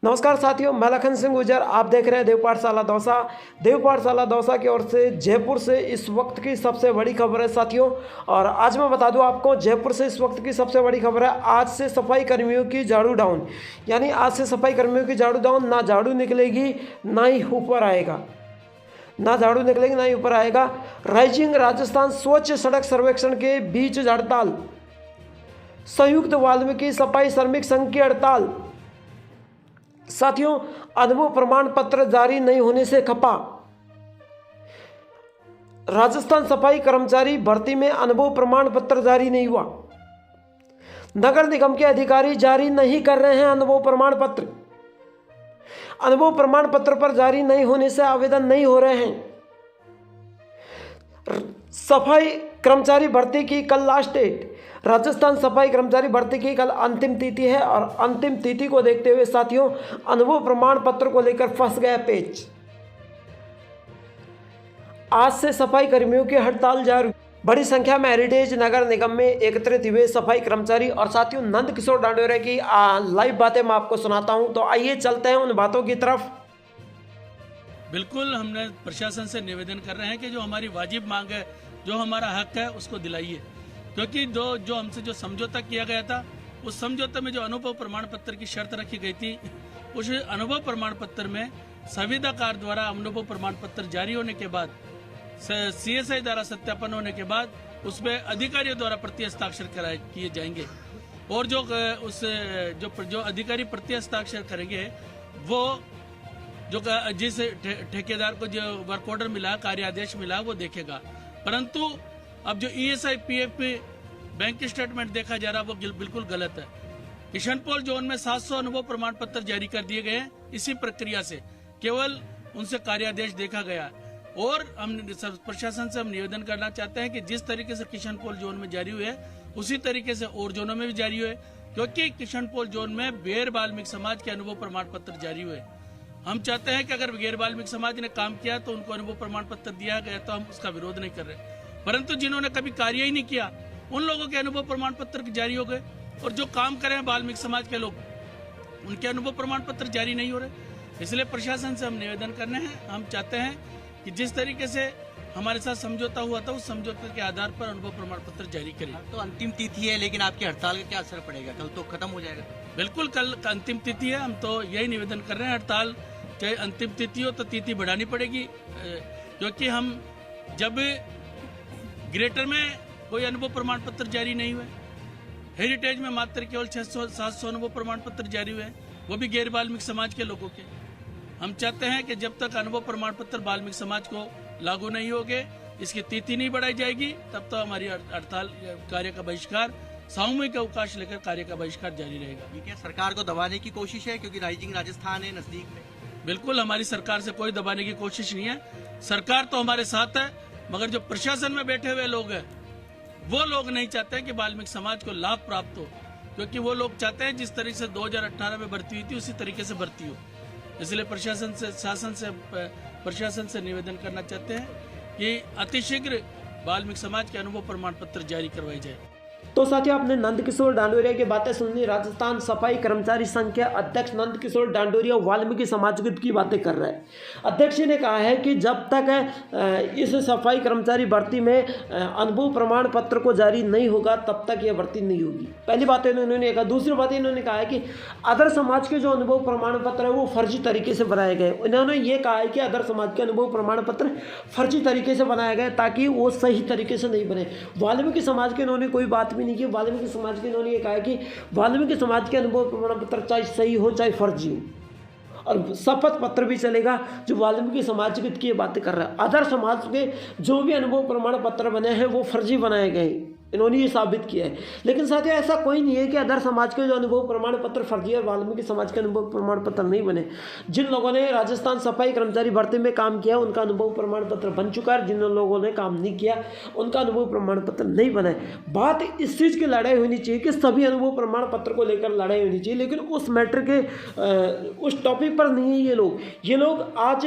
नमस्कार साथियों, मैं लखन सिंह गुजर। आप देख रहे हैं देव पाठशाला दौसा। देव पाठशाला दौसा की ओर से जयपुर से इस वक्त की सबसे बड़ी खबर है साथियों। और आज मैं बता दूं आपको, जयपुर से इस वक्त की सबसे बड़ी खबर है, आज से सफाई कर्मियों की झाड़ू डाउन। यानी आज से सफाई कर्मियों की झाड़ू डाउन, ना झाड़ू निकलेगी ना ही ऊपर आएगा, ना झाड़ू निकलेगी ना ही ऊपर आएगा। राइजिंग राजस्थान स्वच्छ सड़क सर्वेक्षण के बीच हड़ताल, संयुक्त वाल्मीकि सफाई श्रमिक संघ की हड़ताल। साथियों, अनुभव प्रमाण पत्र जारी नहीं होने से खपा। राजस्थान सफाई कर्मचारी भर्ती में अनुभव प्रमाण पत्र जारी नहीं हुआ। नगर निगम के अधिकारी जारी नहीं कर रहे हैं अनुभव प्रमाण पत्र। अनुभव प्रमाण पत्र पर जारी नहीं होने से आवेदन नहीं हो रहे हैं। सफाई कर्मचारी भर्ती की कल लास्ट डेट। राजस्थान सफाई कर्मचारी भर्ती की कल अंतिम तिथि है और अंतिम तिथि को देखते हुए साथियों, अनुभव प्रमाण पत्र को लेकर फंस गया पेच। आज से सफाई कर्मियों की हड़ताल जारी। बड़ी संख्या में हेरिटेज नगर निगम में एकत्रित हुए सफाई कर्मचारी और साथियों, नंद किशोर डांडोरे की लाइव बातें मैं आपको सुनाता हूं। तो आइए चलते हैं उन बातों की तरफ। बिल्कुल, हमने प्रशासन से निवेदन कर रहे हैं कि जो हमारी वाजिब मांग है, जो हमारा हक है, उसको दिलाइए। क्योंकि जो हमसे जो समझौता किया गया था, उस समझौते में जो अनुभव प्रमाण पत्र की शर्त रखी गई थी, उस अनुभव प्रमाण पत्र में संविदाकार द्वारा अनुभव प्रमाण पत्र जारी होने के बाद, CSI द्वारा सत्यापन होने के बाद, उसमें अधिकारियों द्वारा प्रति हस्ताक्षर किए जाएंगे। और जो अधिकारी प्रति हस्ताक्षर करेंगे, वो जो जिस ठेकेदार को जो वर्क ऑर्डर मिला, कार्य आदेश मिला, वो देखेगा। परंतु अब जो ESI PF बैंक स्टेटमेंट देखा जा रहा है, वो बिल्कुल गलत है। किशनपोल जोन में 700 अनुभव प्रमाण पत्र जारी कर दिए गए। इसी प्रक्रिया से केवल उनसे कार्यादेश देखा गया। और हम प्रशासन से हम निवेदन करना चाहते हैं कि जिस तरीके से किशनपोल जोन में जारी हुए, उसी तरीके से और जोनों में भी जारी हुए। क्योंकि किशनपोल जोन में गैर वाल्मीकि समाज के अनुभव प्रमाण पत्र जारी हुए। हम चाहते हैं कि अगर गैर वाल्मीकि समाज ने काम किया तो उनको अनुभव प्रमाण पत्र दिया गया, तो हम उसका विरोध नहीं कर रहे। परंतु जिन्होंने कभी कार्य ही नहीं किया, उन लोगों के अनुभव प्रमाण पत्र जारी हो गए। और जो काम करें वाल्मीकि समाज के लोग, उनके अनुभव प्रमाण पत्र जारी नहीं हो रहे। इसलिए प्रशासन से हम निवेदन करने हैं, हम चाहते हैं कि जिस तरीके से हमारे साथ समझौता हुआ था, उस समझौते के आधार पर अनुभव प्रमाण पत्र जारी करें। तो अंतिम तिथि है, लेकिन आपकी हड़ताल का क्या असर पड़ेगा? कल तो खत्म हो जाएगा। बिल्कुल, कल अंतिम तिथि है। हम तो यही निवेदन कर रहे हैं, हड़ताल चाहे अंतिम तिथि हो तो तिथि बढ़ानी पड़ेगी। क्योंकि हम जब ग्रेटर में कोई अनुभव प्रमाण पत्र जारी नहीं हुए, हेरिटेज में मात्र केवल 600-700 अनुभव प्रमाण पत्र जारी हुए, वो भी गैर वाल्मीकि समाज के लोगों के। हम चाहते हैं कि जब तक अनुभव प्रमाण पत्र वाल्मीकि समाज को लागू नहीं होंगे, इसकी तिथि नहीं बढ़ाई जाएगी, तब तक हमारी हड़ताल कार्य का बहिष्कार, सामूहिक अवकाश लेकर कार्य का बहिष्कार जारी रहेगा। ठीक है, सरकार को दबाने की कोशिश है क्योंकि राइजिंग राजस्थान है नजदीक में। बिल्कुल, हमारी सरकार से कोई दबाने की कोशिश नहीं है। सरकार तो हमारे साथ है, मगर जो प्रशासन में बैठे हुए लोग हैं, वो लोग नहीं चाहते कि वाल्मीकि समाज को लाभ प्राप्त हो। क्योंकि वो लोग चाहते हैं जिस तरीके से 2018 में भर्ती हुई थी, उसी तरीके से भर्ती हो। इसलिए प्रशासन से निवेदन करना चाहते हैं कि अतिशीघ्र वाल्मीकि समाज के अनुभव प्रमाण पत्र जारी करवाई जाए। तो साथियों, आपने नंद किशोर डांडोरिया की बातें सुनी। राजस्थान सफाई कर्मचारी संघ के अध्यक्ष नंद किशोर डांडोरिया वाल्मीकि समाज की बातें कर रहे हैं। अध्यक्ष ने कहा है कि जब तक इस सफाई कर्मचारी भर्ती में अनुभव प्रमाण पत्र को जारी नहीं होगा, तब तक यह भर्ती नहीं होगी। पहली बात इन्होंने कहा। दूसरी बात इन्होंने कहा है कि अदर समाज के जो अनुभव प्रमाण पत्र है, वो फर्जी तरीके से बनाए गए। इन्होंने ये कहा है कि अदर समाज के अनुभव प्रमाण पत्र फर्जी तरीके से बनाए गए, ताकि वो सही तरीके से नहीं बने। वाल्मीकि समाज के इन्होंने कोई बात भी नहीं की। वाल्मीकि समाज के इन्होंने ये कहा कि वाल्मीकि समाज के अनुभव प्रमाण पत्र चाहे सही हो चाहे फर्जी हो, और शपथ पत्र भी चलेगा जो वाल्मीकि समाज की ये बातें कर रहा है। अदर समाज के जो भी अनुभव प्रमाण पत्र बने हैं, वो फर्जी बनाए गए, इन्होंने ये साबित किया है। लेकिन साथियों, ऐसा कोई नहीं है कि अदर समाज के जो अनुभव प्रमाण पत्र फर्जी और वाल्मीकि समाज के अनुभव प्रमाण पत्र नहीं बने। जिन लोगों ने राजस्थान सफाई कर्मचारी भर्ती में काम किया, उनका अनुभव प्रमाण पत्र बन चुका है। जिन लोगों ने काम नहीं किया, उनका अनुभव प्रमाण पत्र नहीं बना है। बात इस चीज़ की लड़ाई होनी चाहिए कि सभी अनुभव प्रमाण पत्र को लेकर लड़ाई होनी चाहिए, लेकिन उस मैटर के उस टॉपिक पर नहीं है ये लोग आज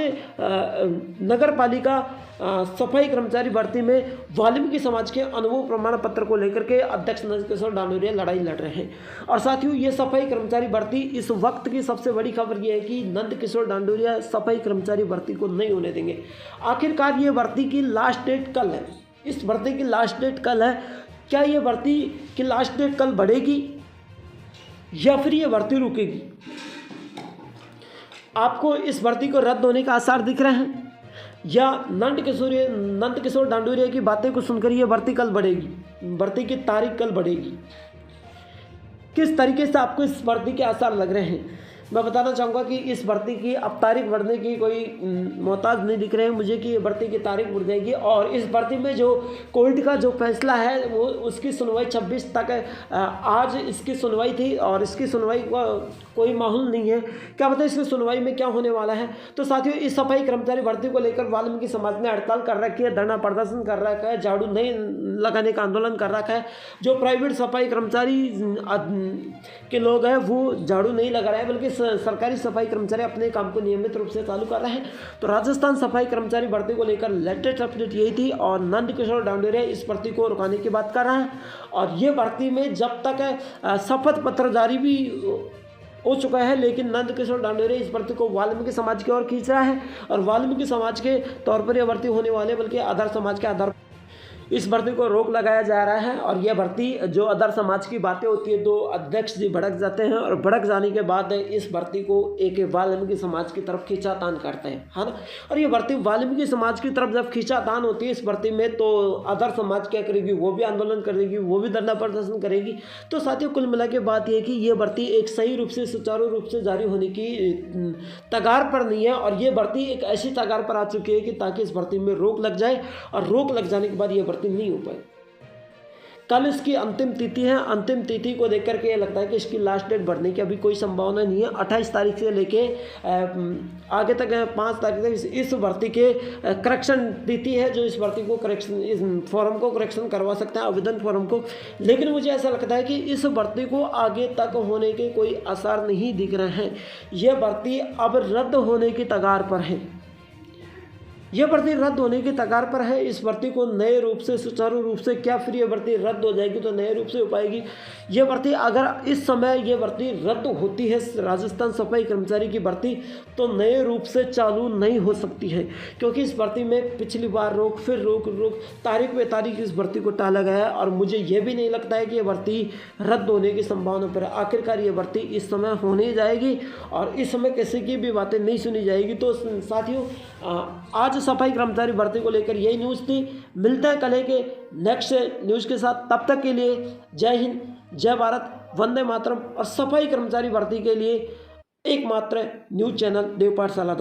नगर पालिका सफाई कर्मचारी भर्ती में वाल्मीकि समाज के अनुभव प्रमाण पत्र को लेकर के अध्यक्ष नंदकिशोर डांडोरिया लड़ाई लड़ रहे हैं। और साथियों, ये सफाई कर्मचारी भर्ती इस वक्त की सबसे बड़ी खबर ये है कि नंदकिशोर डांडोरिया सफाई कर्मचारी भर्ती को नहीं होने देंगे। आखिरकार ये भर्ती की लास्ट डेट कल है, इस भर्ती की लास्ट डेट कल है। क्या ये भर्ती की लास्ट डेट कल बढ़ेगी या फिर ये भर्ती रुकेगी? आपको इस भर्ती को रद्द होने का आसार दिख रहे हैं या नंदकिशोर डांडोरिया की बातें को सुनकर ये भर्ती कल बढ़ेगी, भर्ती की तारीख कल बढ़ेगी? किस तरीके से आपको इस भर्ती के आसार लग रहे हैं? मैं बताना चाहूँगा कि इस भर्ती की अब तारीख बढ़ने की कोई मोहताज नहीं दिख रहे हैं मुझे कि भर्ती की तारीख बढ़ जाएगी। और इस भर्ती में जो कोर्ट का जो फैसला है वो उसकी सुनवाई 26 तक है। आज इसकी सुनवाई थी और इसकी सुनवाई का कोई माहौल नहीं है, क्या पता इसकी सुनवाई में क्या होने वाला है। तो साथियों, इस सफाई कर्मचारी भर्ती को लेकर वाल्मीकि समाज ने हड़ताल कर रखी है, धरना प्रदर्शन कर रखा है, झाड़ू नहीं लगाने का आंदोलन कर रखा है। जो प्राइवेट सफाई कर्मचारी के लोग हैं वो झाड़ू नहीं लगा रहे हैं, बल्कि सरकारी सफाई कर्मचारी अपने काम को नियमित रूप से चालू कर रहे हैं। तो राजस्थान सफाई कर्मचारी भर्ती को लेकर लेटेस्ट अपडेट यही थी और नंदकिशोर डांडोरिया इस भर्ती को रुकाने की बात कर रहे हैं। और ये भर्ती में जब तक शपथ पत्र जारी भी हो चुका है, लेकिन नंदकिशोर डांडोरिया इस भर्ती को वाल्मीकि समाज की ओर खींच रहा है और वाल्मीकि समाज के तौर पर यह भर्ती होने वाले, बल्कि आधार समाज के आधार इस भर्ती को रोक लगाया जा रहा है। और यह भर्ती जो अदर समाज की बातें होती है तो अध्यक्ष जी भड़क जाते हैं और भड़क जाने के बाद इस भर्ती को एक वाल्मीकि समाज की तरफ खींचातान करते हैं, है ना। और ये भर्ती वाल्मीकि समाज की तरफ जब खींचातान होती है इस भर्ती में, तो अदर समाज क्या करेगी? वो भी आंदोलन करेगी, वो भी धरना प्रदर्शन करेगी। तो साथियों, कुल मिला के बात यह है कि ये भर्ती एक सही रूप से सुचारू रूप से जारी होने की तगार पर नहीं है। और ये भर्ती एक ऐसी तगार पर आ चुकी है कि ताकि इस भर्ती में रोक लग जाए, और रोक लग जाने के बाद ये नहीं हो पाए। कल इसकी अंतिम तिथि है, अंतिम तिथि को देख करके ये लगता है कि इसकी लास्ट डेट बढ़ने की अभी कोई संभावना नहीं है। 28 तारीख से लेके आगे तक 5 तारीख तक इस भर्ती के करेक्शन तिथि है, जो इस भर्ती को करेक्शन, इस फॉर्म को करेक्शन करवा सकते हैं, आवेदन फॉर्म को। लेकिन मुझे ऐसा लगता है कि इस भर्ती को आगे तक होने के कोई आसार नहीं दिख रहे हैं। यह भर्ती अब रद्द होने की तगार पर है, यह भर्ती रद्द होने की तगार पर है। इस भर्ती को नए रूप से, सुचारू रूप से, क्या फिर यह भर्ती रद्द हो जाएगी तो नए रूप से हो पाएगी? यह भर्ती अगर इस समय यह भर्ती रद्द होती है, राजस्थान सफाई कर्मचारी की भर्ती, तो नए रूप से चालू नहीं हो सकती है, क्योंकि इस भर्ती में पिछली बार रोक, फिर रोक, तारीख पे तारीख इस भर्ती को टाला गया है। और मुझे यह भी नहीं लगता है कि यह भर्ती रद्द होने की संभावना पर है। आखिरकार ये भर्ती इस समय होने जाएगी और इस समय किसी की भी बातें नहीं सुनी जाएगी। तो साथियों, आज सफाई कर्मचारी भर्ती को लेकर यही न्यूज़ थी। मिलते हैं कल के नेक्स्ट न्यूज़ के साथ, तब तक के लिए जय हिंद, जय भारत, वंदे मातरम। और सफाई कर्मचारी भर्ती के लिए एकमात्र न्यूज़ चैनल देव पाठशाला।